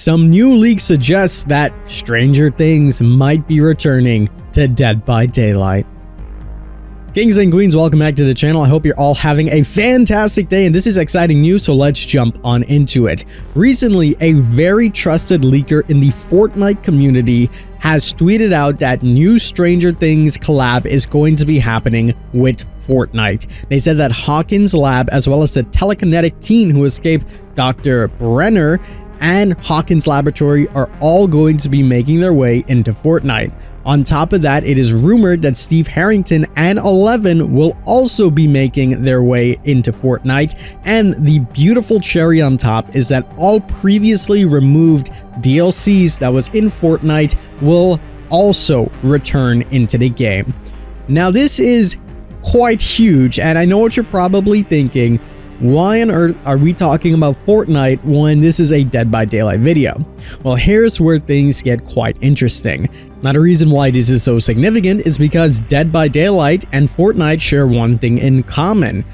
Some new leaks suggest that Stranger Things might be returning to Dead by Daylight. Kings and queens, welcome back to the channel. I hope you're all having a fantastic day, and this is exciting news, so let's jump on into it. Recently, a very trusted leaker in the Fortnite community has tweeted out that new Stranger Things collab is going to be happening with Fortnite. They said that Hawkins Lab, as well as the telekinetic teen who escaped Dr. Brenner, and Hawkins Laboratory are all going to be making their way into Fortnite. On top of that, it is rumored that Steve Harrington and Eleven will also be making their way into Fortnite, and the beautiful cherry on top is that all previously removed DLCs that was in Fortnite will also return into the game. Now, this is quite huge, and I know what you're probably thinking. Why on earth are we talking about Fortnite when this is a Dead by Daylight video? Well, here's where things get quite interesting. Now, the reason why this is so significant is because Dead by Daylight and Fortnite share one thing in common.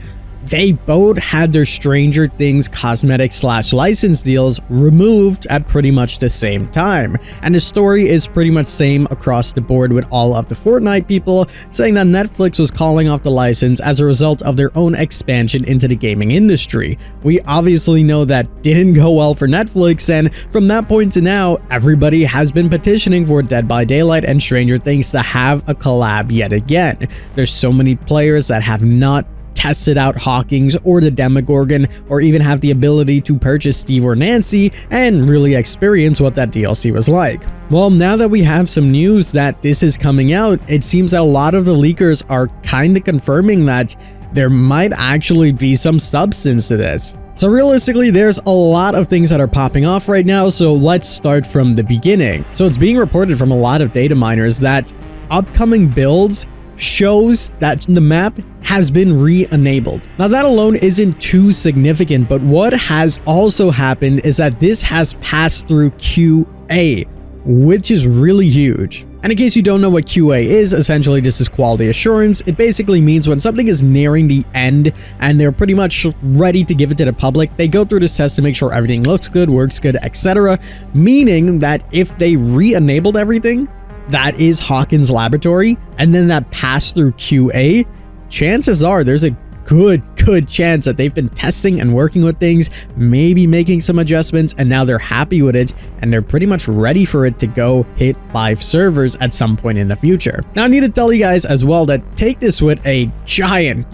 They both had their Stranger Things cosmetic/license deals removed at pretty much the same time. And the story is pretty much same across the board, with all of the Fortnite people saying that Netflix was calling off the license as a result of their own expansion into the gaming industry. We obviously know that didn't go well for Netflix, and from that point to now, everybody has been petitioning for Dead by Daylight and Stranger Things to have a collab yet again. There's so many players that have not tested out Hawkins or the Demogorgon, or even have the ability to purchase Steve or Nancy and really experience what that DLC was like. Well, now that we have some news that this is coming out, it seems that a lot of the leakers are kind of confirming that there might actually be some substance to this. So realistically, there's a lot of things that are popping off right now, so let's start from the beginning. So it's being reported from a lot of data miners that upcoming builds shows that the map has been re-enabled. Now, that alone isn't too significant, but what has also happened is that this has passed through QA, which is really huge. And in case you don't know what QA is, essentially this is quality assurance. It basically means when something is nearing the end and they're pretty much ready to give it to the public, they go through this test to make sure everything looks good, works good, etc. Meaning that if they re-enabled everything, that is Hawkins Laboratory, and then that passed through QA, chances are there's a good chance that they've been testing and working with things, maybe making some adjustments, and now they're happy with it and they're pretty much ready for it to go hit live servers at some point in the future. Now, I need to tell you guys as well that take this with a giant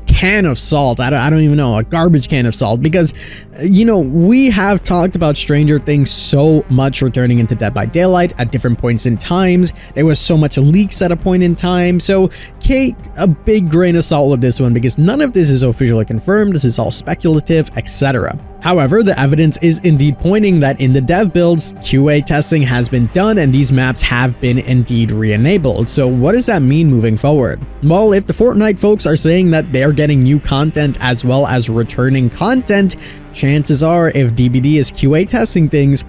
can of salt. I don't even know, a garbage can of salt, because you know, we have talked about Stranger Things so much returning into Dead by Daylight at different points in times. There was so much leaks at a point in time, so take a big grain of salt with this one, because none of this is officially confirmed. This is all speculative, etc. However, the evidence is indeed pointing that in the dev builds, QA testing has been done and these maps have been indeed re-enabled. So what does that mean moving forward? Well, if the Fortnite folks are saying that they're getting new content as well as returning content, chances are if DBD is QA testing things,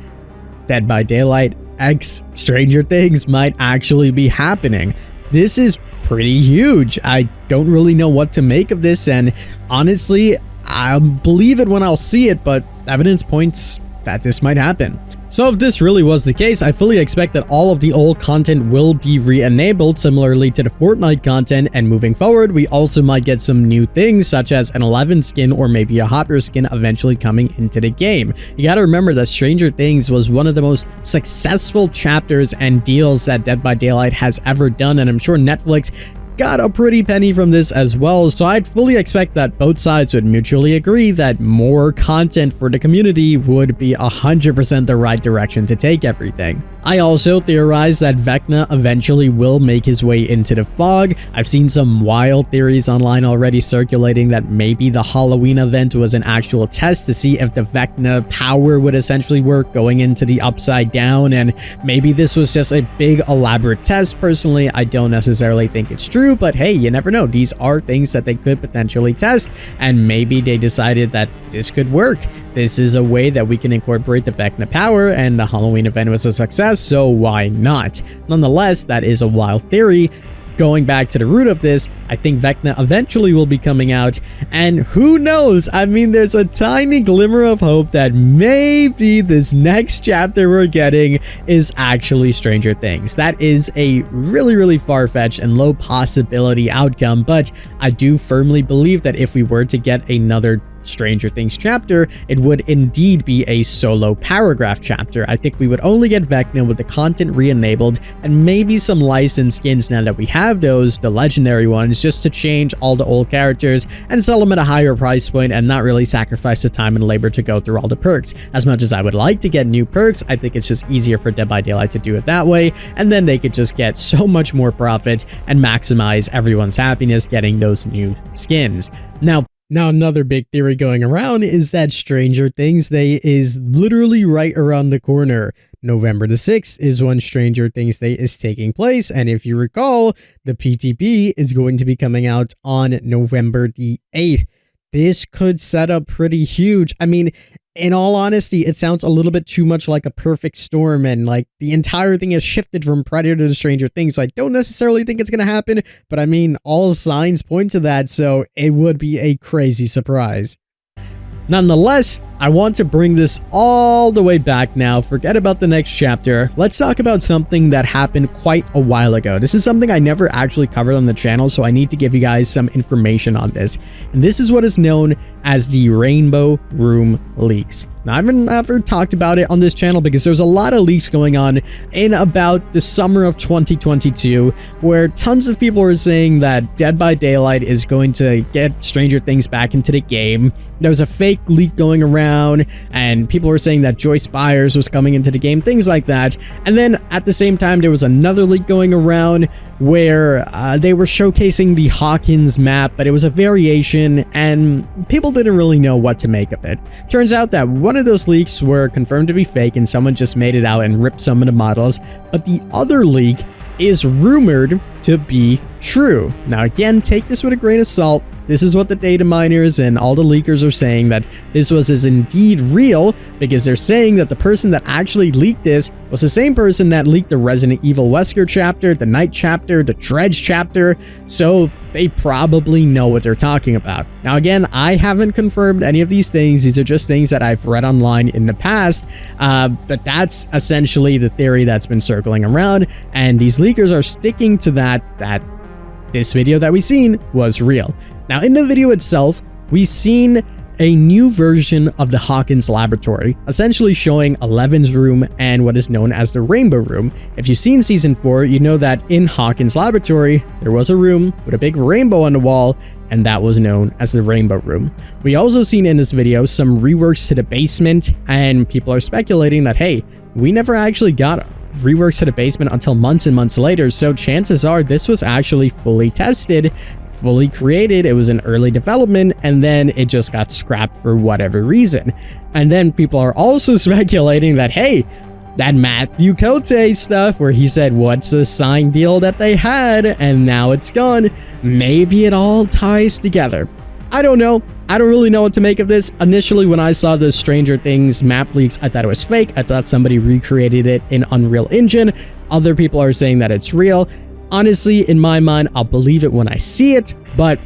Dead by Daylight x Stranger Things might actually be happening. This is pretty huge. I don't really know what to make of this, and honestly, I'll believe it when I'll see it, but evidence points that this might happen. So if this really was the case, I fully expect that all of the old content will be re-enabled similarly to the Fortnite content, and moving forward, we also might get some new things such as an 11 skin or maybe a Hopper skin eventually coming into the game. You gotta remember that Stranger Things was one of the most successful chapters and deals that Dead by Daylight has ever done, and I'm sure Netflix got a pretty penny from this as well, so I'd fully expect that both sides would mutually agree that more content for the community would be 100% the right direction to take everything. I also theorize that Vecna eventually will make his way into the fog. I've seen some wild theories online already circulating that maybe the Halloween event was an actual test to see if the Vecna power would essentially work going into the Upside Down, and maybe this was just a big elaborate test. Personally, I don't necessarily think it's true, but hey, you never know. These are things that they could potentially test, and maybe they decided that this could work. This is a way that we can incorporate the Vecna power, and the Halloween event was a success, so why not? Nonetheless, that is a wild theory. going back to the root of this, I think Vecna eventually will be coming out, and who knows? I mean, there's a tiny glimmer of hope that maybe this next chapter we're getting is actually Stranger Things. That is a really far-fetched and low possibility outcome, but I do firmly believe that if we were to get another Stranger Things chapter, it would indeed be a solo paragraph chapter. I think we would only get Vecna with the content re-enabled and maybe some licensed skins now that we have those, the legendary ones, just to change all the old characters and sell them at a higher price point and not really sacrifice the time and labor to go through all the perks. As much as I would like to get new perks, I think it's just easier for Dead by Daylight to do it that way, and then they could just get so much more profit and maximize everyone's happiness getting those new skins. Now, another big theory going around is that Stranger Things Day is literally right around the corner. November the 6th is when Stranger Things Day is taking place, and if you recall, the PTP is going to be coming out on November the 8th. This could set up pretty huge. I mean, in all honesty, it sounds a little bit too much like a perfect storm, and like the entire thing has shifted from Predator to Stranger Things, so I don't necessarily think it's going to happen, but I mean, all signs point to that, so it would be a crazy surprise. Nonetheless, I want to bring this all the way back now. Forget about the next chapter. Let's talk about something that happened quite a while ago. This is something I never actually covered on the channel, so I need to give you guys some information on this. And this is what is known as the Rainbow Room Leaks. Now, I haven't ever talked about it on this channel because there's a lot of leaks going on in about the summer of 2022, where tons of people are saying that Dead by Daylight is going to get Stranger Things back into the game. There was a fake leak going around, and people were saying that Joyce Byers was coming into the game, things like that. And then at the same time, there was another leak going around where they were showcasing the Hawkins map, but it was a variation, and people didn't really know what to make of it. Turns out that one of those leaks were confirmed to be fake, and someone just made it out and ripped some of the models, but the other leak is rumored to be true. Now again, take this with a grain of salt. This is what the data miners and all the leakers are saying, that this is indeed real, because they're saying that the person that actually leaked this was the same person that leaked the Resident Evil Wesker chapter, the Night chapter, the Dredge chapter, so they probably know what they're talking about. Now again, I haven't confirmed any of these things. These are just things that I've read online in the past, but that's essentially the theory that's been circling around, and these leakers are sticking to that this video that we've seen was real. Now, in the video itself, we've seen a new version of the Hawkins laboratory, essentially showing Eleven's room and what is known as the Rainbow Room. If you've seen Season 4, you know that in Hawkins' laboratory, there was a room with a big rainbow on the wall, and that was known as the Rainbow Room. We also seen in this video some reworks to the basement, and people are speculating that, hey, we never actually got reworks to the basement until months and months later, so chances are this was actually fully tested, fully created, it was in early development, and then it just got scrapped for whatever reason. And then people are also speculating that, hey, that Matthew Cote stuff where he said what's the signed deal that they had and now it's gone, maybe it all ties together. I don't know. I don't really know what to make of this. Initially, when I saw the Stranger Things map leaks, I thought it was fake. I thought somebody recreated it in Unreal Engine. Other people are saying that it's real. Honestly, in my mind, I'll believe it when I see it, but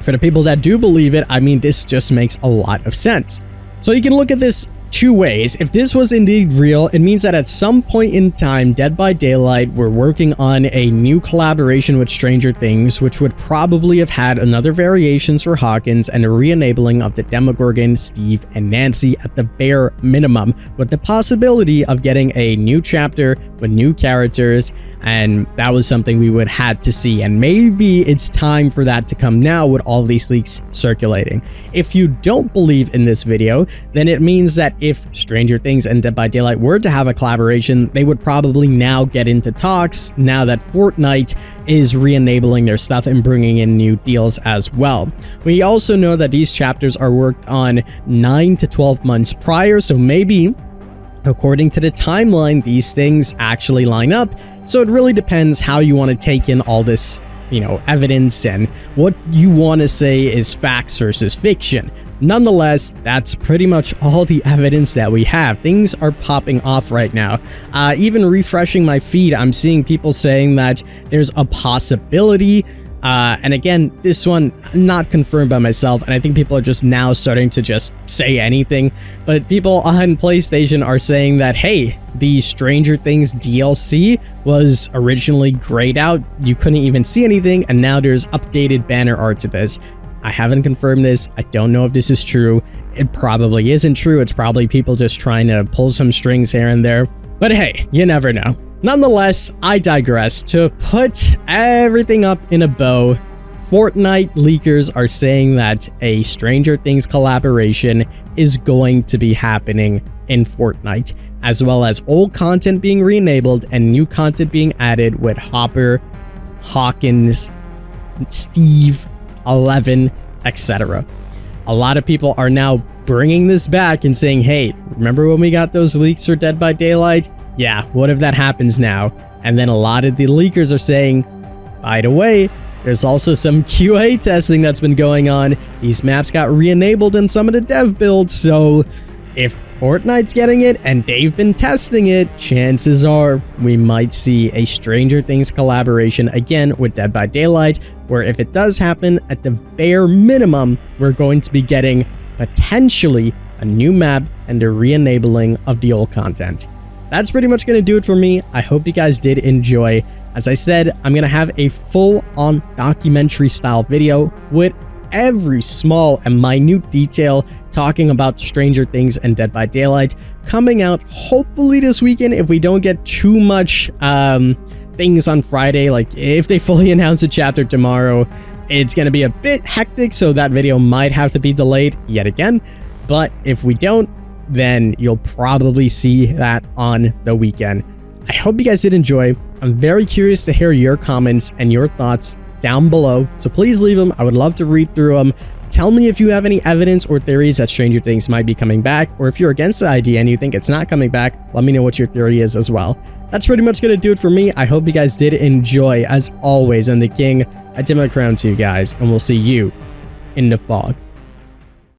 for the people that do believe it, I mean, this just makes a lot of sense. So you can look at this two ways. If this was indeed real, it means that at some point in time, Dead by Daylight were working on a new collaboration with Stranger Things, which would probably have had another variations for Hawkins and a re-enabling of the Demogorgon, Steve, and Nancy at the bare minimum, with the possibility of getting a new chapter with new characters, and that was something we would had to see, and maybe it's time for that to come now with all these leaks circulating. If you don't believe in this video, then it means that if Stranger Things and Dead by Daylight were to have a collaboration, they would probably now get into talks now that Fortnite is re-enabling their stuff and bringing in new deals as well. We also know that these chapters are worked on 9 to 12 months prior, so maybe according to the timeline, these things actually line up. So it really depends how you want to take in all this evidence and what you want to say is facts versus fiction. Nonetheless, that's pretty much all the evidence that we have. Things are popping off right now. Even refreshing my feed, I'm seeing people saying that there's a possibility. And again, this one not confirmed by myself, and I think people are just now starting to just say anything. But people on PlayStation are saying that, hey, the Stranger Things DLC was originally grayed out. You couldn't even see anything, and now there's updated banner art to this. I haven't confirmed this. I don't know if this is true. It probably isn't true. It's probably people just trying to pull some strings here and there. But hey, you never know. Nonetheless, I digress. To put everything up in a bow, Fortnite leakers are saying that a Stranger Things collaboration is going to be happening in Fortnite, as well as old content being re-enabled and new content being added with Hopper, Hawkins, Steve, 11, etc. A lot of people are now bringing this back and saying, hey, remember when we got those leaks for Dead by Daylight? Yeah, what if that happens now? And then a lot of the leakers are saying, by the way, there's also some QA testing that's been going on. These maps got re-enabled in some of the dev builds, so if Fortnite's getting it and they've been testing it, chances are we might see a Stranger Things collaboration again with Dead by Daylight, where if it does happen, at the bare minimum, we're going to be getting potentially a new map and a re-enabling of the old content. That's pretty much going to do it for me. I hope you guys did enjoy. As I said, I'm going to have a full-on documentary style video with every small and minute detail talking about Stranger Things and Dead by Daylight coming out hopefully this weekend if we don't get too much things on Friday. Like if they fully announce a chapter tomorrow, it's going to be a bit hectic, so that video might have to be delayed yet again. But if we don't, then you'll probably see that on the weekend. I hope you guys did enjoy. I'm very curious to hear your comments and your thoughts down below, so please leave them. I would love to read through them. Tell me if you have any evidence or theories that Stranger Things might be coming back, or if you're against the idea and you think it's not coming back, let me know what your theory is as well. That's pretty much going to do it for me. I hope you guys did enjoy. As always, I'm the King. I tip my crown to you guys, and we'll see you in the fog.